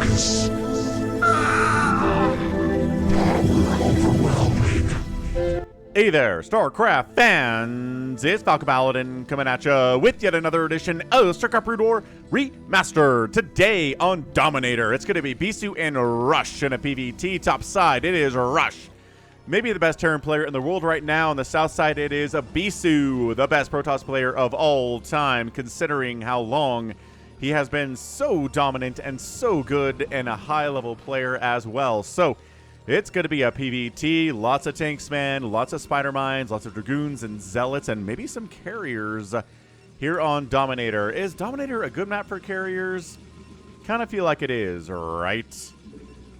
this. Power overwhelming. Hey there, StarCraft fans! It's Falcon Paladin coming at you with yet another edition of StarCraft Brood War Remastered. Today on Dominator, it's going to be Bisu and Rush in a PvT. Top side, it is Rush. Maybe the best Terran player in the world right now. On the south side, it is a Bisu, the best Protoss player of all time, considering how long he has been so dominant and so good and a high-level player as well. So, it's going to be a PvT, lots of tanks, man, lots of spider mines, lots of dragoons and zealots, and maybe some carriers here on Dominator. Is Dominator a good map for carriers? Kind of feel like it is, right?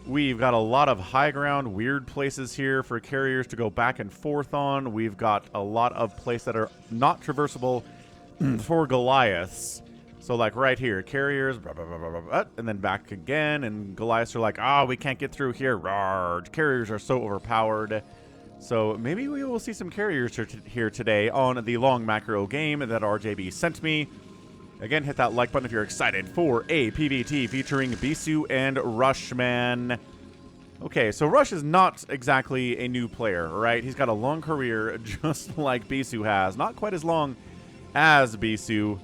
We've got a lot of high ground, weird places here for carriers to go back and forth on. We've got a lot of places that are not traversable for Goliaths. So, like right here, carriers, blah, blah, blah, blah, blah, and then back again, and Goliaths are like, oh, we can't get through here. Rawr. Carriers are so overpowered. So, maybe we will see some carriers here today on the long macro game that RJB sent me. Again, hit that like button if you're excited for a PvT featuring Bisu and Rush, man. Okay, so Rush is not exactly a new player, right? He's got a long career, just like Bisu has. Not quite as long as Bisu,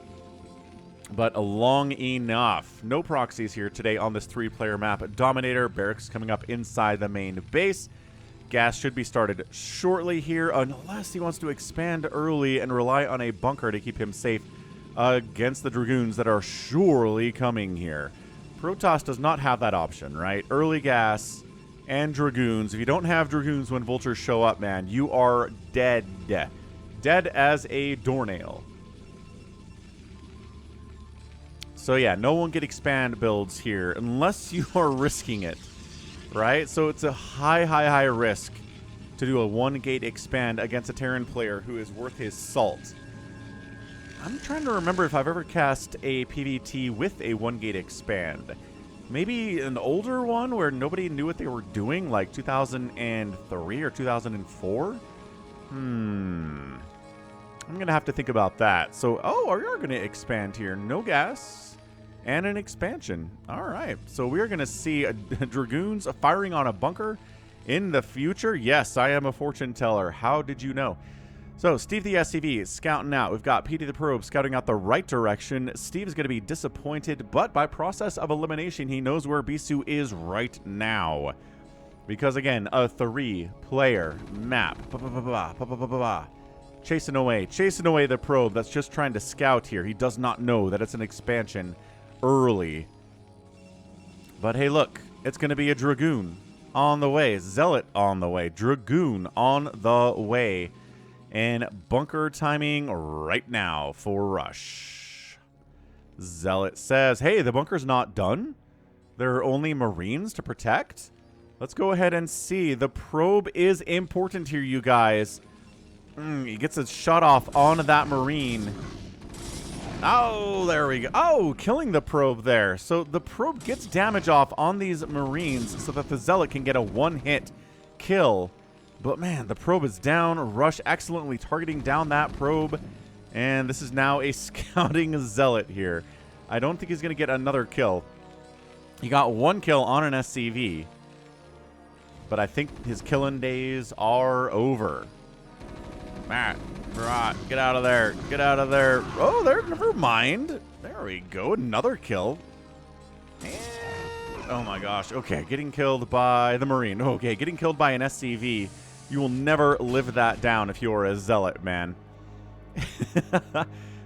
but long enough. No proxies here today on this three-player map. Dominator, barracks coming up inside the main base. Gas should be started shortly here, unless he wants to expand early and rely on a bunker to keep him safe against the dragoons that are surely coming here. Protoss does not have that option, right? Early gas and dragoons. If you don't have dragoons when vultures show up, man, you are dead. Dead as a doornail. So yeah, no one get expand builds here unless you are risking it, right? So it's a high risk to do a 1-gate expand against a Terran player who is worth his salt. I'm trying to remember if I've ever cast a PvT with a 1-gate expand. Maybe an older one where nobody knew what they were doing, like 2003 or 2004? I'm going to have to think about that. So, oh, we are going to expand here. No gas and an expansion. All right. So we are going to see dragoons firing on a bunker in the future. Yes, I am a fortune teller. How did you know? So, Steve the SCV is scouting out. We've got Petey the Probe scouting out the right direction. Steve is going to be disappointed, but by process of elimination, he knows where Bisu is right now. Because, again, a 3-player map. Chasing away the probe that's just trying to scout here. He does not know that it's an expansion early. But hey, look, it's going to be a dragoon on the way. Zealot on the way. Dragoon on the way. And bunker timing right now for Rush. Zealot says, hey, the bunker's not done. There are only Marines to protect. Let's go ahead and see. The probe is important here, you guys. He gets a shot off on that Marine. Oh, there we go. Oh, killing the probe there. So the probe gets damage off on these Marines so that the Zealot can get a 1-hit kill. But man, the probe is down. Rush excellently targeting down that probe. And this is now a scouting Zealot here. I don't think he's going to get another kill. He got 1 kill on an SCV. But I think his killing days are over. Matt, right, get out of there. Get out of there. Oh, there, never mind. There we go. Another kill. And, oh my gosh. Okay, getting killed by the Marine. Okay, getting killed by an SCV. You will never live that down if you're a Zealot, man.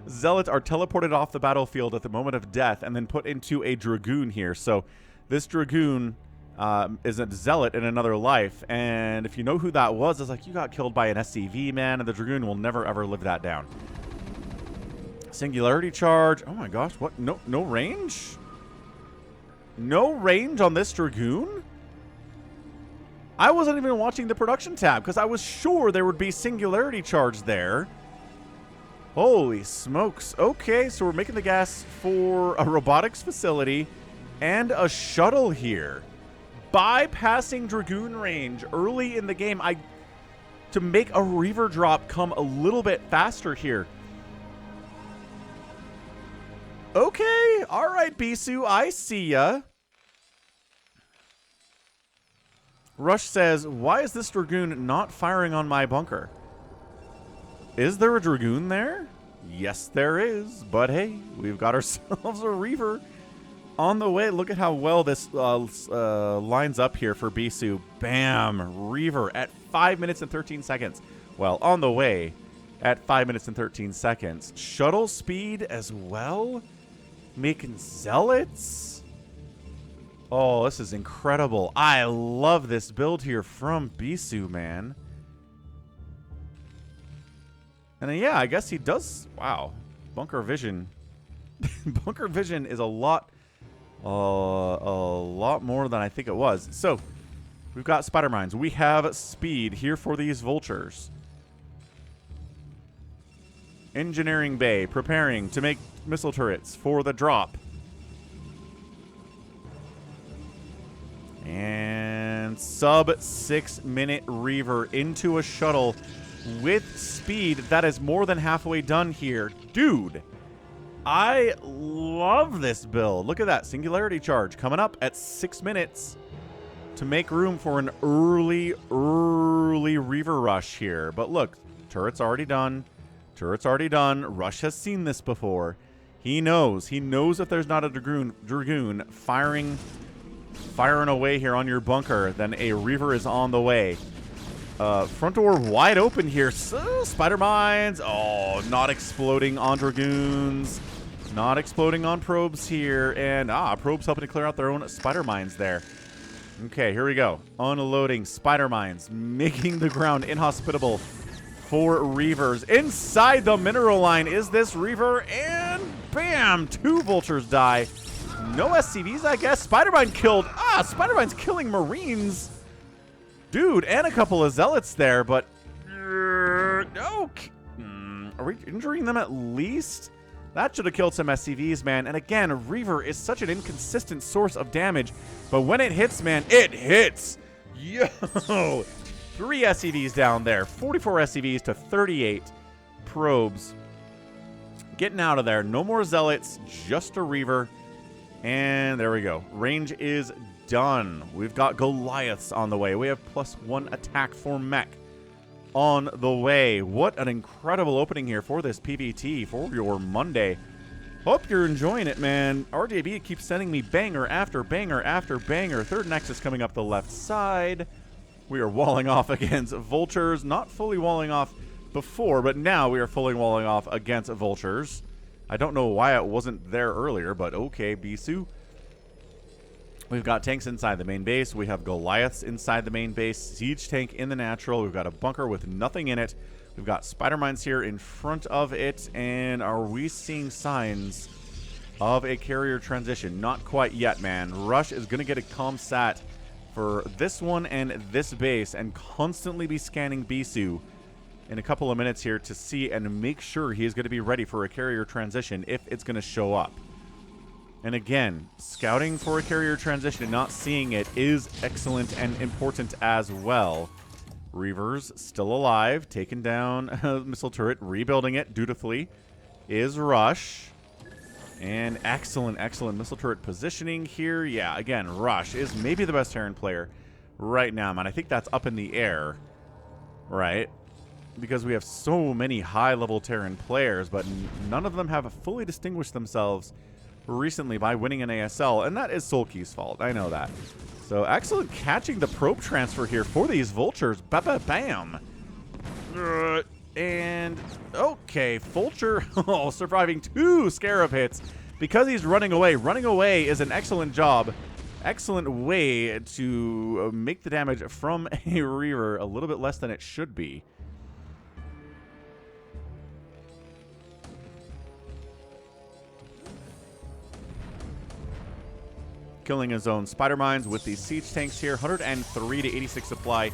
Zealots are teleported off the battlefield at the moment of death and then put into a Dragoon here. So this Dragoon is a Zealot in another life. And if you know who that was, it's like you got killed by an SCV, man. And the Dragoon will never, ever live that down. Singularity charge. Oh my gosh. What? No range? No range on this Dragoon? I wasn't even watching the production tab because I was sure there would be singularity charge there. Holy smokes. Okay, so we're making the gas for a robotics facility and a shuttle here. Bypassing Dragoon range early in the game to make a Reaver drop come a little bit faster here. Okay, all right, Bisu, I see ya. Rush says, why is this Dragoon not firing on my bunker? Is there a Dragoon there? Yes, there is. But hey, we've got ourselves a Reaver on the way. Look at how well this lines up here for Bisu. Bam! Reaver at 5 minutes and 13 seconds. Well, on the way at 5 minutes and 13 seconds. Shuttle speed as well? Making zealots? Oh, this is incredible. I love this build here from Bisu, man. And then, yeah, I guess he does. Wow. Bunker vision. Bunker vision is a lot more than I think it was. So, we've got spider mines. We have speed here for these vultures. Engineering bay preparing to make missile turrets for the drop. And sub 6 minute Reaver into a shuttle with speed. That is more than halfway done here. Dude, I love this build. Look at that singularity charge coming up at 6 minutes to make room for an early Reaver rush here. But look, turret's already done. Turret's already done. Rush has seen this before. He knows. He knows if there's not a Dragoon firing away here on your bunker, then a Reaver is on the way. Front door wide open here. So, spider mines. Oh, not exploding on Dragoons. Not exploding on probes here. And, probes helping to clear out their own spider mines there. Okay, here we go. Unloading spider mines, making the ground inhospitable for Reavers. Inside the mineral line is this Reaver, and bam! 2 vultures die. No SCVs, I guess. Spider-Mine killed. Spider-Mine's killing Marines. Dude, and a couple of Zealots there, but... okay. Are we injuring them at least? That should have killed some SCVs, man. And again, Reaver is such an inconsistent source of damage, but when it hits, man, it hits. Yo! 3 SCVs down there. 44 SCVs to 38 probes. Getting out of there. No more Zealots, just a Reaver. And there we go. Range is done. We've got Goliaths on the way. We have +1 attack for mech on the way. What an incredible opening here for this PVT for your Monday. Hope you're enjoying it, man. RJB keeps sending me banger after banger after banger. Third Nexus coming up the left side. We are walling off against vultures. Not fully walling off before, but now we are fully walling off against vultures. I don't know why it wasn't there earlier, but okay, Bisu. We've got tanks inside the main base. We have Goliaths inside the main base. Siege tank in the natural. We've got a bunker with nothing in it. We've got spider mines here in front of it. And are we seeing signs of a carrier transition? Not quite yet, man. Rush is going to get a ComSat for this one and this base and constantly be scanning Bisu in a couple of minutes here to see and make sure he is going to be ready for a carrier transition if it's going to show up. And again, scouting for a carrier transition and not seeing it is excellent and important as well. Reavers still alive, taking down a missile turret, rebuilding it dutifully is Rush. And excellent, excellent missile turret positioning here. Yeah, again, Rush is maybe the best Terran player right now, man. I think that's up in the air, right? Because we have so many high-level Terran players, but none of them have fully distinguished themselves recently by winning an ASL, and that is Sulky's fault. I know that. So excellent catching the probe transfer here for these vultures. Ba-ba-bam. And okay, Vulture surviving 2 Scarab hits because he's running away. Running away is an excellent job. Excellent way to make the damage from a Reaver a little bit less than it should be. Killing his own spider mines with these siege tanks here. 103 to 86 supply.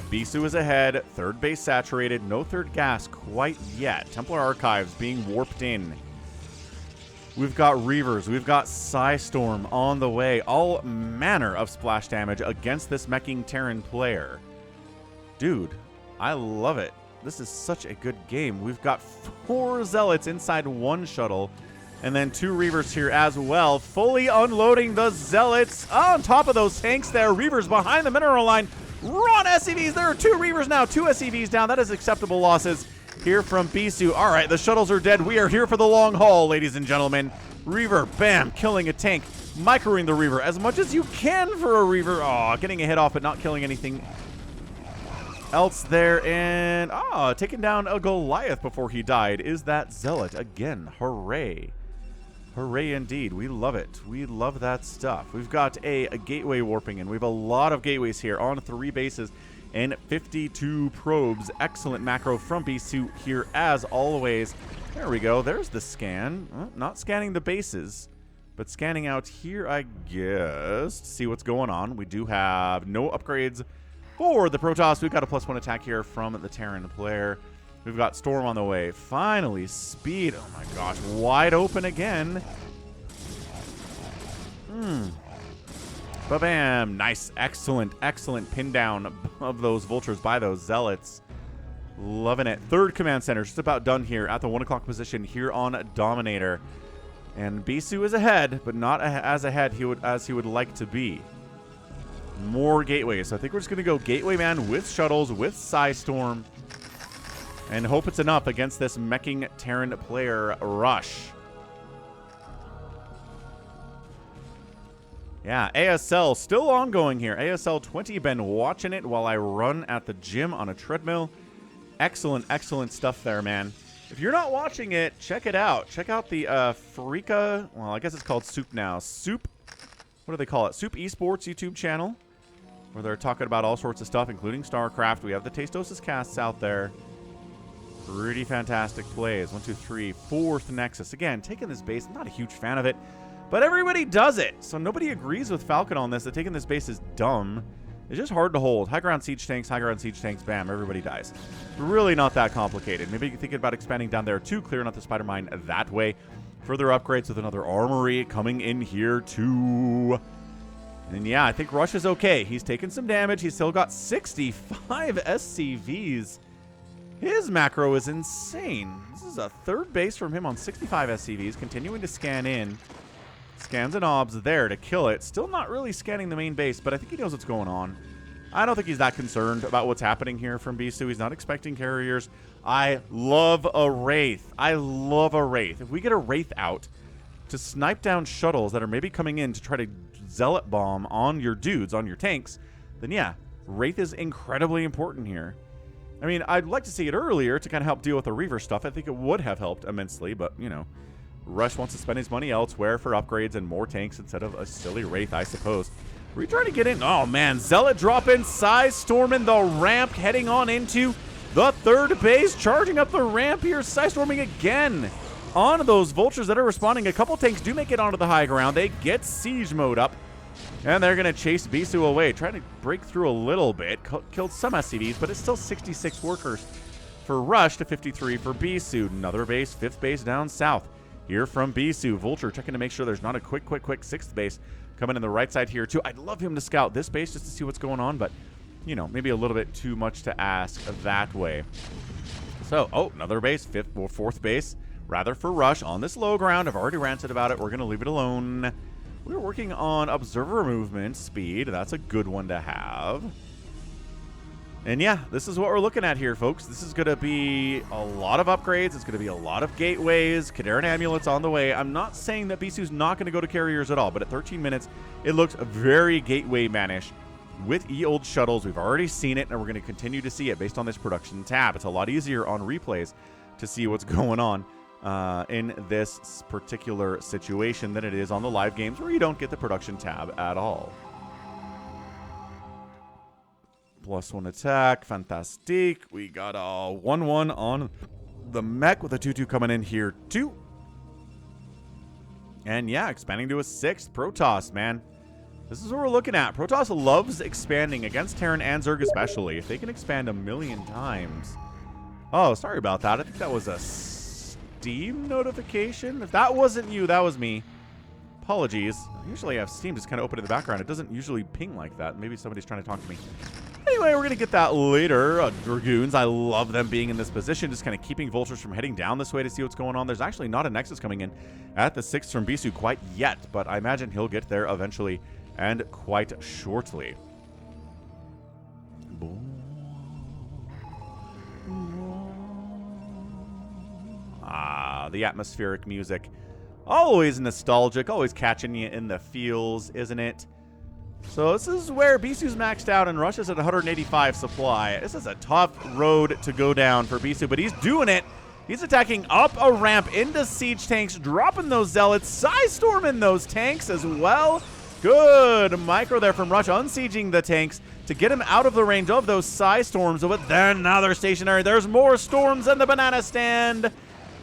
Bisu is ahead. Third base saturated. No third gas quite yet. Templar Archives being warped in. We've got Reavers. We've got Psystorm on the way. All manner of splash damage against this meching Terran player. Dude, I love it. This is such a good game. We've got 4 Zealots inside 1 shuttle. And then 2 Reavers here as well. Fully unloading the Zealots on top of those tanks there. Reavers behind the mineral line. Run SCVs. There are 2 Reavers now. 2 SCVs down. That is acceptable losses here from Bisu. All right, the shuttles are dead. We are here for the long haul, ladies and gentlemen. Reaver, bam, killing a tank. Microing the Reaver as much as you can for a Reaver. Oh, getting a hit off, but not killing anything else there. And, taking down a Goliath before he died is that Zealot. Again, hooray. Hooray indeed. We love it. We love that stuff. We've got a gateway warping in. We have a lot of gateways here on 3 bases and 52 probes. Excellent macro from Bisu here as always. There we go. There's the scan. Not scanning the bases, but scanning out here, I guess, to see what's going on. We do have no upgrades for the Protoss. We've got a +1 attack here from the Terran player. We've got Storm on the way. Finally, speed. Oh my gosh, wide open again. Ba-bam. Nice, excellent, excellent pin down of those vultures by those zealots. Loving it. 3rd command center just about done here at the 1 o'clock position here on Dominator. And Bisu is ahead, but not as ahead as he would like to be. More gateways. So I think we're just going to go Gateway Man with shuttles, with Psystorm, and hope it's enough against this meching Terran player rush. Yeah, ASL still ongoing here. ASL 20, been watching it while I run at the gym on a treadmill. Excellent, excellent stuff there, man. If you're not watching it, check it out. Check out the Freaka, well, I guess it's called Soup now. Soup, what do they call it? Soup Esports YouTube channel, where they're talking about all sorts of stuff, including StarCraft. We have the Tastosis casts out there. Pretty fantastic plays. 1, 2, 3, 4th Nexus. Again, taking this base, I'm not a huge fan of it, but everybody does it. So nobody agrees with Falcon on this, that taking this base is dumb. It's just hard to hold. High ground siege tanks, bam, everybody dies. Really not that complicated. Maybe you're thinking about expanding down there too, clearing out the spider mine that way. Further upgrades with another armory coming in here too. And yeah, I think Rush is okay. He's taken some damage. He's still got 65 SCVs. His macro is insane. This is a 3rd base from him on 65 SCVs, continuing to scan in. Scans and obs there to kill it. Still not really scanning the main base, but I think he knows what's going on. I don't think he's that concerned about what's happening here from Bisu. He's not expecting carriers. I love a Wraith. I love a Wraith. If we get a Wraith out to snipe down shuttles that are maybe coming in to try to Zealot bomb on your dudes, on your tanks, then yeah, Wraith is incredibly important here. I mean, I'd like to see it earlier to kind of help deal with the Reaver stuff. I think it would have helped immensely, but, you know, Rush wants to spend his money elsewhere for upgrades and more tanks instead of a silly Wraith, I suppose. Are we trying to get in? Oh, man. Zealot dropping, Psystorming the ramp, heading on into the 3rd base, charging up the ramp here. Psystorming again on those vultures that are responding. A couple tanks do make it onto the high ground. They get siege mode up, and they're going to chase Bisu away, trying to break through a little bit. Killed some SCVs, but it's still 66 workers for Rush to 53 for Bisu. Another base, 5th base down south. Here from Bisu. Vulture checking to make sure there's not a quick 6th base coming in the right side here too. I'd love him to scout this base just to see what's going on, but, you know, maybe a little bit too much to ask that way. So, another base, 5th or 4th base, rather, for Rush on this low ground. I've already ranted about it. We're going to leave it alone. We're working on observer movement speed. That's a good one to have. And yeah, this is what we're looking at here, folks. This is going to be a lot of upgrades. It's going to be a lot of gateways. Kadaran amulets on the way. I'm not saying that Bisu's not going to go to carriers at all, but at 13 minutes, it looks very gateway manish with E-old shuttles. We've already seen it, and we're going to continue to see it based on this production tab. It's a lot easier on replays to see what's going on in this particular situation than it is on the live games where you don't get the production tab at all. +1 attack. Fantastic. We got a 1-1 on the mech with a 2-2 coming in here too. And yeah, expanding to a 6th. Protoss, man. This is what we're looking at. Protoss loves expanding against Terran and Zerg especially. If they can expand 1,000,000 times. Oh, sorry about that. I think that was a Steam notification. If that wasn't you, that was me. Apologies. Usually I have Steam just kind of open in the background. It doesn't usually ping like that. Maybe somebody's trying to talk to me. Anyway, we're going to get that later. Dragoons, I love them being in this position, just kind of keeping vultures from heading down this way to see what's going on. There's actually not a Nexus coming in at the 6th from Bisu quite yet, but I imagine he'll get there eventually and quite shortly. the atmospheric music. Always nostalgic, always catching you in the feels, isn't it? So this is where Bisu's maxed out and Rush is at 185 supply. This is a tough road to go down for Bisu, but he's doing it. He's attacking up a ramp into siege tanks, dropping those zealots, side-storming those tanks as well. Good micro there from Rush, unsieging the tanks to get him out of the range of those side storms. But then now they're stationary. There's more storms in the banana stand.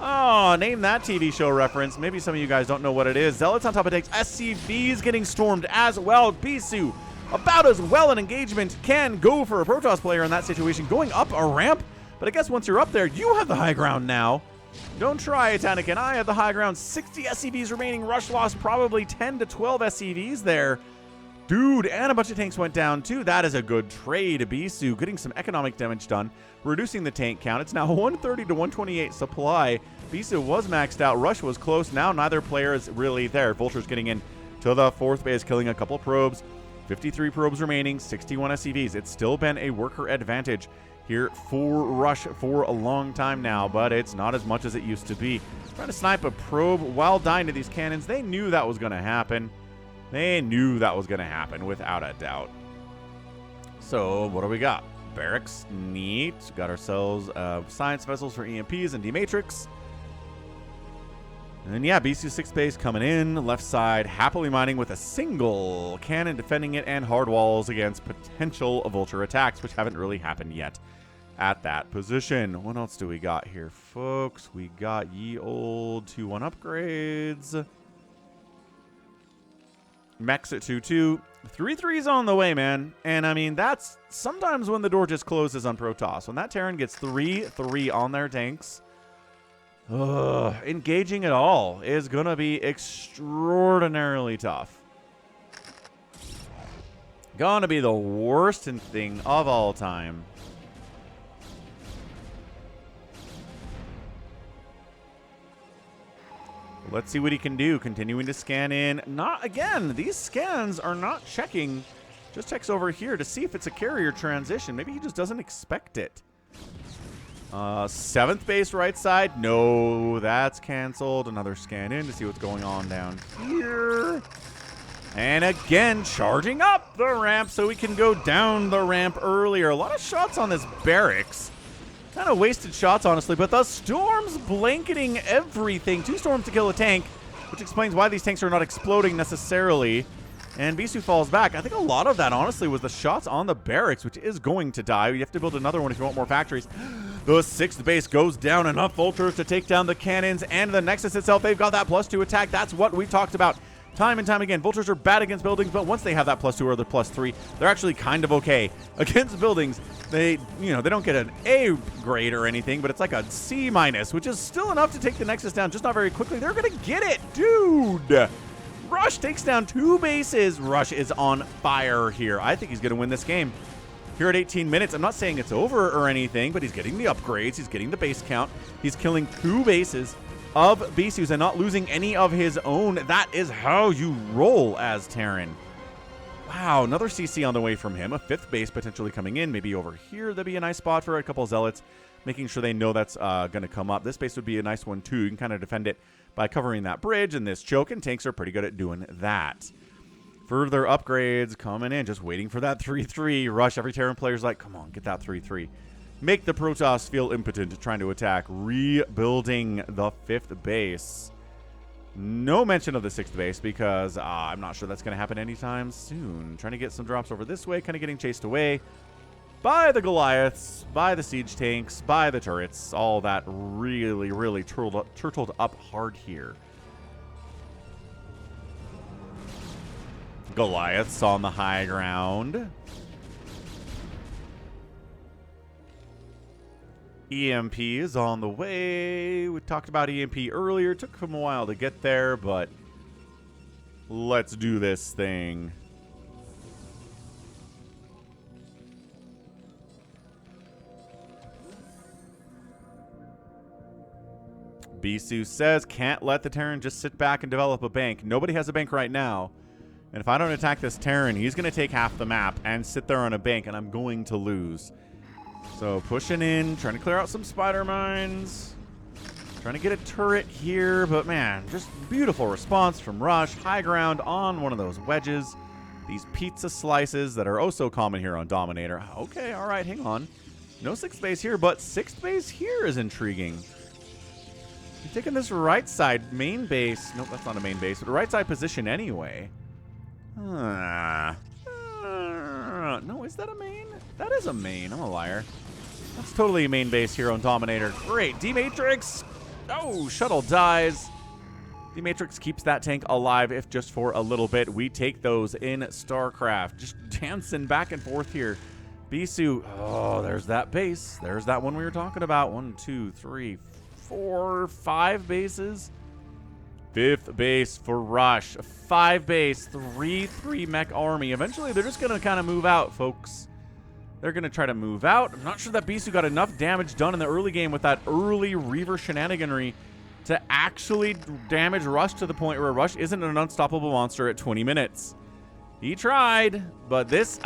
Oh, name that TV show reference. Maybe some of you guys don't know what it is. Zealots on top of tanks. SCVs getting stormed as well. Bisu, about as well an engagement can go for a Protoss player in that situation, going up a ramp. But I guess once you're up there, you have the high ground now. Don't try it, Anakin. I have the high ground. 60 SCVs remaining. Rush lost probably 10 to 12 SCVs there. Dude, and a bunch of tanks went down too. That is a good trade. Bisu getting some economic damage done, reducing the tank count. It's now 130 to 128 supply. Bisu was maxed out. Rush was close. Now neither player is really there. Vulture's getting in to the fourth base, killing a couple probes. 53 probes remaining, 61 SCVs. It's still been a worker advantage here for Rush for a long time now, but it's not as much as it used to be. Trying to snipe a probe while dying to these cannons. They knew that was going to happen. They knew that was going to happen without a doubt. So what do we got? Barracks, neat. Got ourselves science vessels for EMPs and D-Matrix. And then, yeah, Bisu 6th base coming in. Left side, happily mining with a single cannon defending it and hard walls against potential Vulture attacks, which haven't really happened yet at that position. What else do we got here, folks? We got ye old 2-1 upgrades. Mechs at 2-2. 3-3's on the way, man. And, I mean, that's sometimes when the door just closes on Protoss. When that Terran gets 3-3 on their tanks, engaging at all is going to be extraordinarily tough. Gonna be the worst thing of all time. Let's see what he can do. Continuing to scan in. Not again. These scans are not checking. Just checks over here to see if it's a carrier transition. Maybe he just doesn't expect it. 7th base right side. No, that's canceled. Another scan in to see what's going on down here. And again, charging up the ramp so we can go down the ramp earlier. A lot of shots on this barracks. Kind of wasted shots, honestly, but the storms blanketing everything. 2 storms to kill a tank, which explains why these tanks are not exploding necessarily. And Bisu falls back. I think a lot of that, honestly, was the shots on the barracks, which is going to die. You have to build another one if you want more factories. The 6th base goes down. Enough Vultures to take down the cannons and the Nexus itself. They've got that +2 attack. That's what we've talked about time and time again. Vultures are bad against buildings, but once they have that +2 or the +3, they're actually kind of okay. Against buildings, they don't get an A grade or anything, but it's like a C-, which is still enough to take the Nexus down, just not very quickly. They're going to get it, dude. Rush takes down 2 bases. Rush is on fire here. I think he's going to win this game. Here at 18 minutes, I'm not saying it's over or anything, but he's getting the upgrades. He's getting the base count. He's killing 2 bases of Bisu's and not losing any of his own. That is how you roll as Terran. Wow, another CC on the way from him. A 5th base potentially coming in. Maybe over here, that'd be a nice spot for a couple of Zealots, making sure they know that's going to come up. This base would be a nice one, too. You can kind of defend it by covering that bridge, and this choke, and tanks are pretty good at doing that. Further upgrades coming in, just waiting for that 3-3. Rush, every Terran player's like, come on, get that 3-3. Make the Protoss feel impotent trying to attack. Rebuilding the 5th base. No mention of the 6th base because I'm not sure that's going to happen anytime soon. Trying to get some drops over this way, kind of getting chased away by the Goliaths, by the siege tanks, by the turrets. All that really, really turtled up hard here. Goliaths on the high ground. EMP is on the way. We talked about EMP earlier. Took him a while to get there, but let's do this thing. Bisu says, can't let the Terran just sit back and develop a bank. Nobody has a bank right now. And if I don't attack this Terran, he's going to take half the map and sit there on a bank, and I'm going to lose. So pushing in, trying to clear out some spider mines. Trying to get a turret here, but man, just beautiful response from Rush. High ground on one of those wedges. These pizza slices that are oh so common here on Dominator. Okay, all right, hang on. No 6th base here, but 6th base here is intriguing. You're taking this right side main base. Nope, that's not a main base, but a right side position anyway. No, is that a main? That is a main. I'm a liar. That's totally a main base here on Dominator. Great. D-Matrix. Oh, shuttle dies. D-Matrix keeps that tank alive, if just for a little bit. We take those in StarCraft. Just dancing back and forth here. Bisu. Oh, there's that base. There's that one we were talking about. 1, 2, 3, 4, 5 bases. 5th base for Rush. 5 base, 3 mech army. Eventually, they're just going to kind of move out, folks. They're going to try to move out. I'm not sure that Bisu got enough damage done in the early game with that early Reaver shenaniganry to actually damage Rush to the point where Rush isn't an unstoppable monster at 20 minutes. He tried, but this,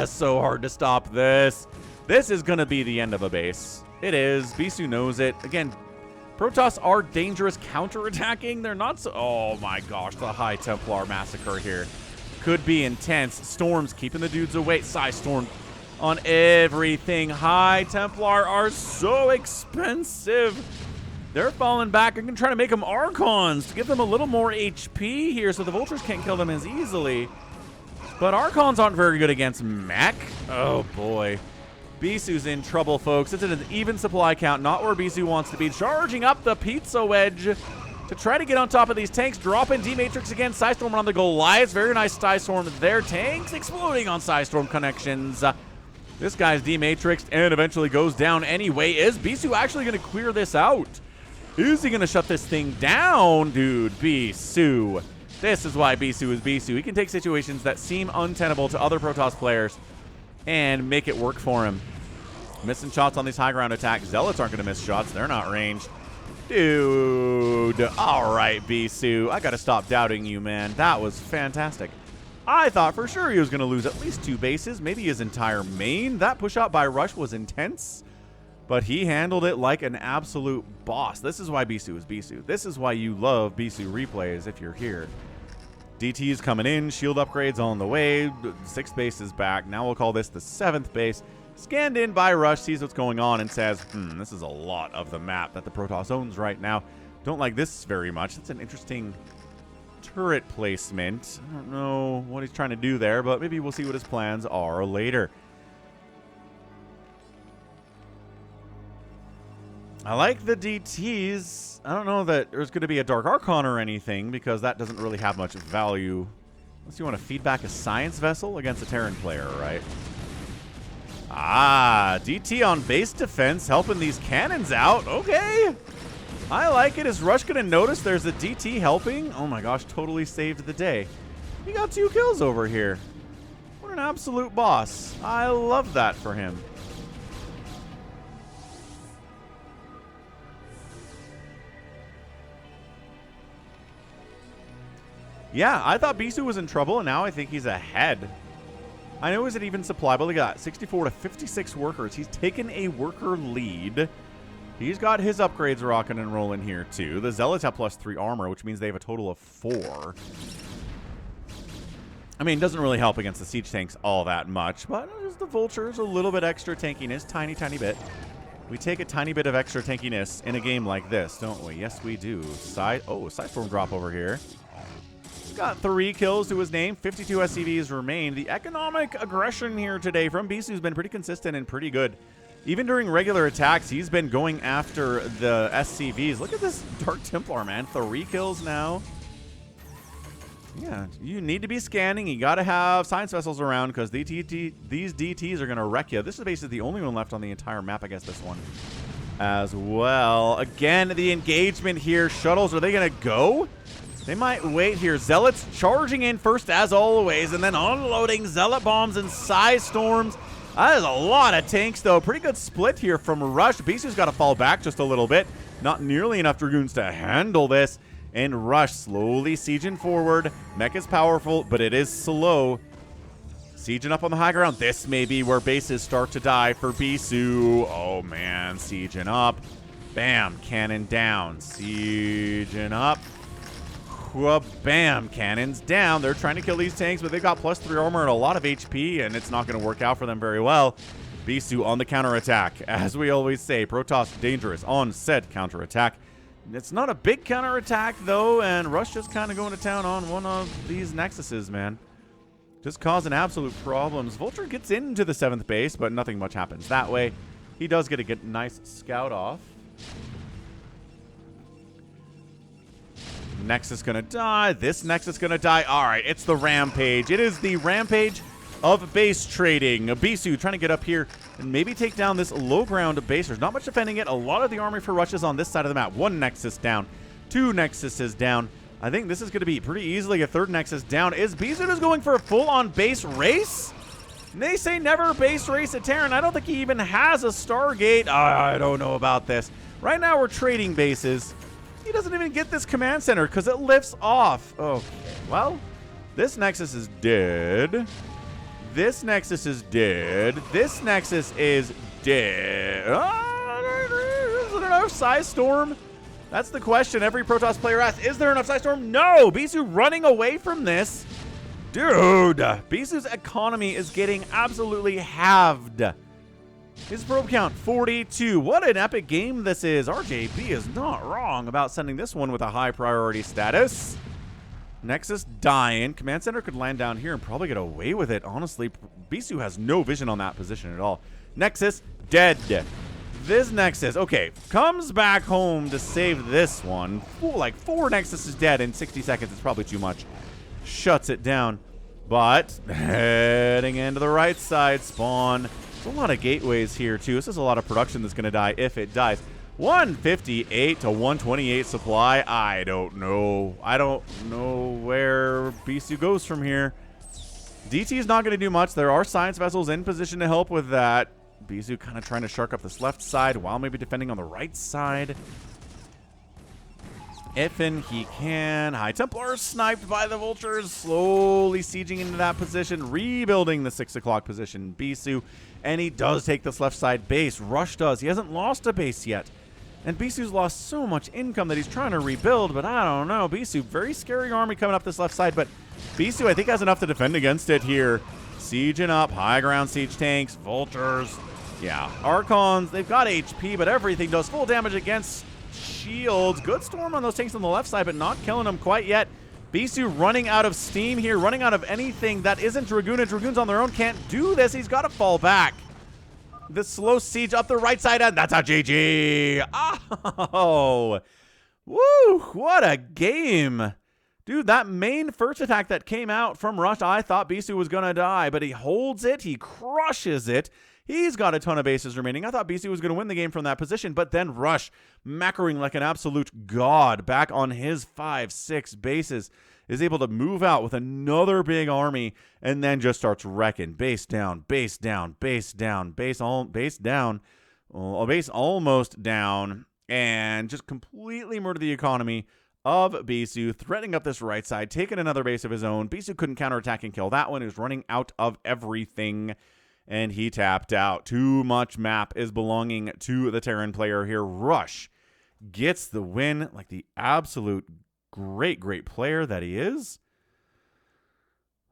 so hard to stop this. This is going to be the end of a base. It is. Bisu knows it. Again, Protoss are dangerous counterattacking. They're not so... Oh my gosh, the High Templar massacre here could be intense. Storms keeping the dudes away. Storm on everything. High Templar are so expensive. They're falling back. I'm going to try to make them Archons to give them a little more HP here so the Vultures can't kill them as easily. But Archons aren't very good against mech. Oh boy. Bisu's in trouble, folks. It's at an even supply count, not where Bisu wants to be. Charging up the pizza wedge to try to get on top of these tanks. Dropping D-Matrix again. Psystorm on the Goliaths. Very nice Psystorm there. Tanks exploding on Psystorm connections. This guy's D-Matrixed and eventually goes down anyway. Is Bisu actually going to clear this out? Is he going to shut this thing down? Dude, Bisu. This is why Bisu is Bisu. He can take situations that seem untenable to other Protoss players and make it work for him. Missing shots on these high ground attacks. Zealots aren't going to miss shots. They're not ranged. Dude. All right, Bisu. I got to stop doubting you, man. That was fantastic. I thought for sure he was going to lose at least 2 bases, maybe his entire main. That push out by Rush was intense, but he handled it like an absolute boss. This is why Bisu is Bisu. This is why you love Bisu replays if you're here. DT is coming in. Shield upgrades on the way. 6th base is back. Now we'll call this the 7th base. Scanned in by Rush, sees what's going on, and says, this is a lot of the map that the Protoss owns right now. Don't like this very much. It's an interesting turret placement. I don't know what he's trying to do there, but maybe we'll see what his plans are later. I like the DTs. I don't know that there's going to be a Dark Archon or anything, because that doesn't really have much value. Unless you want to feed back a Science Vessel against a Terran player, right? DT on base defense, helping these cannons out. Okay. I like it. Is Rush going to notice there's a DT helping? Oh my gosh, totally saved the day. He got 2 kills over here. What an absolute boss. I love that for him. Yeah, I thought Bisu was in trouble, and now I think he's ahead. I know he's at even supply, but look at that. 64 to 56 workers. He's taken a worker lead. He's got his upgrades rocking and rolling here, too. The Zealots have +3 armor, which means they have a total of 4. I mean, it doesn't really help against the siege tanks all that much, but there's the Vultures, a little bit extra tankiness, tiny bit. We take a tiny bit of extra tankiness in a game like this, don't we? Yes, we do. Sidestorm drop over here. Got 3 kills to his name. 52 SCVs remain. The economic aggression here today from Bisu has been pretty consistent and pretty good. Even during regular attacks, he's been going after the SCVs. Look at this Dark Templar, man. 3 kills now. Yeah, you need to be scanning. You got to have science vessels around because these DTs are going to wreck you. This is basically the only one left on the entire map, I guess, this one as well. Again, the engagement here. Shuttles, are they going to go? They might wait here. Zealots charging in first, as always, and then unloading Zealot bombs and Psystorms. That is a lot of tanks, though. Pretty good split here from Rush. Bisu's got to fall back just a little bit. Not nearly enough Dragoons to handle this. And Rush slowly sieging forward. Mech is powerful, but it is slow. Sieging up on the high ground. This may be where bases start to die for Bisu. Oh, man. Sieging up. Bam, cannon down. Sieging up. Bam, cannons down. They're trying to kill these tanks, but they've got +3 armor and a lot of HP, and it's not going to work out for them very well. Bisu on the counterattack. As we always say, Protoss dangerous on said counterattack. It's not a big counterattack, though, and Rush just kind of going to town on one of these Nexuses, man. Just causing absolute problems. Vulture gets into the 7th base, but nothing much happens that way. He does get a nice scout off. Nexus gonna die. This Nexus gonna die. All right, it's the Rampage. It is the Rampage of base trading. Bisu trying to get up here and maybe take down this low ground base. There's not much defending it. A lot of the army for Rush is on this side of the map. 1 Nexus down. 2 Nexuses down. I think this is going to be pretty easily a 3rd Nexus down. Is Bisu just going for a full-on base race? They say never base race at Terran. I don't think he even has a Stargate. I don't know about this. Right now we're trading bases. He doesn't even get this command center because it lifts off. Okay, well, this Nexus is dead. This Nexus is dead. This Nexus is dead. Is it enough Size Storm? That's the question every Protoss player asks. Is there enough Size Storm? No! Bisu running away from this. Dude! Bisu's economy is getting absolutely halved. His probe count, 42. What an epic game this is. RJB is not wrong about sending this one with a high priority status. Nexus dying. Command Center could land down here and probably get away with it. Honestly, Bisu has no vision on that position at all. Nexus, dead. This Nexus, okay, comes back home to save this one. Like 4 Nexus is dead in 60 seconds. It's probably too much. Shuts it down. But heading into the right side, spawn. There's a lot of gateways here, too. This is a lot of production that's going to die if it dies. 158 to 128 supply. I don't know. I don't know where Bisu goes from here. DT is not going to do much. There are science vessels in position to help with that. Bisu kind of trying to shark up this left side while maybe defending on the right side. If and he can. High Templar sniped by the Vultures. Slowly sieging into that position. Rebuilding the 6 o'clock position. Bisu. And he does take this left side base. Rush does. He hasn't lost a base yet. And Bisu's lost so much income that he's trying to rebuild. But I don't know. Bisu, very scary army coming up this left side. But Bisu, I think, has enough to defend against it here. Sieging up. High ground siege tanks. Vultures. Yeah, Archons, they've got HP, but everything does full damage against shields. Good storm on those tanks on the left side, but not killing them quite yet. Bisu running out of steam here, running out of anything that isn't Dragoon, and Dragoons on their own can't do this. He's got to fall back. The slow siege up the right side, and that's a GG. Oh, woo, what a game. Dude, that main first attack that came out from Rush, I thought Bisu was going to die, but he holds it, he crushes it. He's got a ton of bases remaining. I thought Bisu was going to win the game from that position, but then Rush, macroing like an absolute god, back on his 5-6 bases, is able to move out with another big army, and then just starts wrecking. Base down, base down, base down, base down, base almost down, and just completely murder the economy of Bisu, threading up this right side, taking another base of his own. Bisu couldn't counterattack and kill that one. He was running out of everything. And he tapped out. Too much map is belonging to the Terran player here. Rush gets the win like the absolute great player that he is.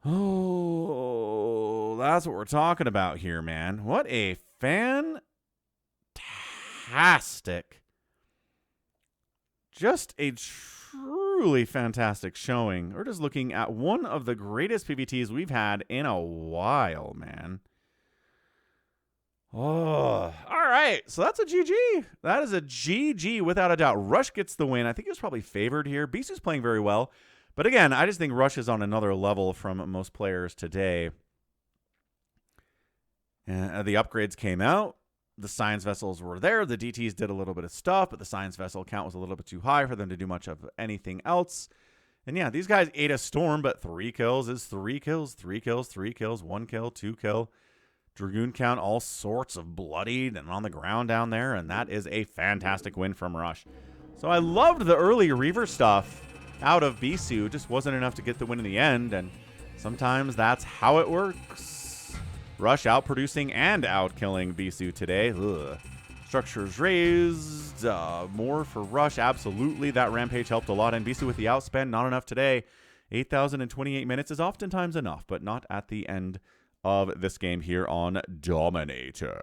Oh, that's what we're talking about here, man. What a fantastic, just a truly fantastic showing. We're just looking at one of the greatest PvTs we've had in a while, man. Oh, all right. So that's a GG. That is a GG without a doubt. Rush gets the win. I think he was probably favored here. Bisu's playing very well. But again, I just think Rush is on another level from most players today. The upgrades came out. The science vessels were there. The DTs did a little bit of stuff, but the science vessel count was a little bit too high for them to do much of anything else. And yeah, these guys ate a storm, but 3 kills is 3 kills, 3 kills, 3 kills, 1 kill, 2 kill. Dragoon count, all sorts of bloodied and on the ground down there, and that is a fantastic win from Rush. So I loved the early Reaver stuff out of Bisu. Just wasn't enough to get the win in the end, and sometimes that's how it works. Rush outproducing and outkilling Bisu today. Ugh. Structures raised. More for rush. Absolutely. That rampage helped a lot. And Bisu with the outspend. Not enough today. 8,028 minutes is oftentimes enough, but not at the end of this game here on Dominator.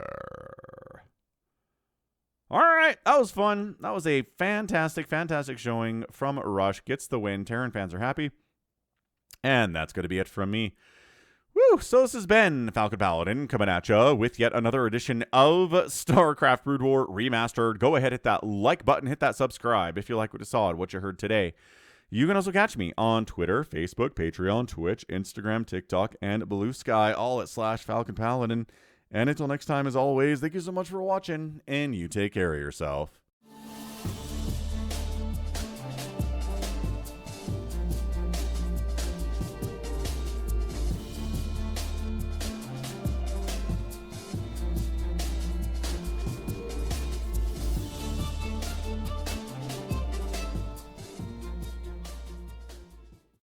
All right, that was fun. That was a fantastic, fantastic showing from Rush. Gets the win. Terran fans are happy. And that's going to be it from me. Woo! So this has been Falcon Paladin coming at you with yet another edition of StarCraft Brood War Remastered. Go ahead, hit that like button, hit that subscribe if you like what you saw and what you heard today. You can also catch me on Twitter, Facebook, Patreon, Twitch, Instagram, TikTok, and Blue Sky, all at /Falcon Paladin. And until next time, as always, thank you so much for watching, and you take care of yourself.